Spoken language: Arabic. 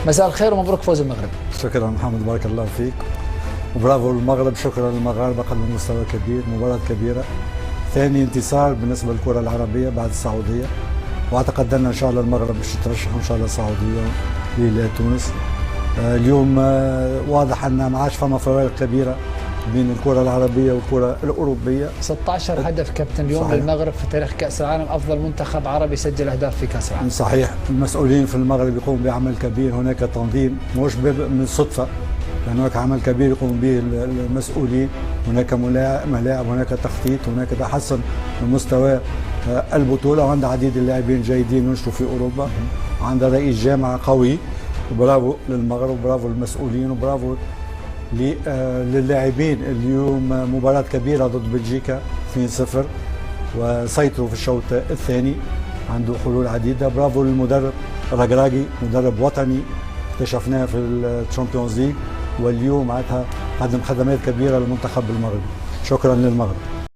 مساء الخير ومبروك فوز المغرب. شكرا محمد، بارك الله فيك، وبرافو للمغرب. شكرا للمغاربه، قدموا مستوى كبير، مباراه كبيره، ثاني انتصار بالنسبه للكره العربيه بعد السعوديه، واعتقد ان شاء الله المغرب باش ترشح ان شاء الله السعوديه لتونس. اليوم واضح ان ما عادش فما فوارق كبيره بين الكره العربيه والكره الاوروبيه. 16 هدف كابتن اليوم صحيح. للمغرب في تاريخ كاس العالم، افضل منتخب عربي سجل اهداف في كاس العالم. صحيح، المسؤولين في المغرب يقوموا بعمل كبير، هناك تنظيم مش من الصدفه، لأن هناك عمل كبير يقوم به المسؤولين، هناك ملاعب، هناك تخطيط، هناك تحسن من مستوى البطوله، وعند عديد اللاعبين جيدين ينشطوا في اوروبا، عند رئيس جامعه قوي. وبرافو للمغرب، وبرافو للمسؤولين، وبرافو للاعبين. اليوم مباراه كبيره ضد بلجيكا 2-0 وسيطروا في الشوط الثاني، عنده حلول عديده. برافو للمدرب راجراجي، مدرب وطني اكتشفناه في الشامبيونز ليج، واليوم معناتها قدم خدمات كبيره للمنتخب المغربي. شكرا للمغرب.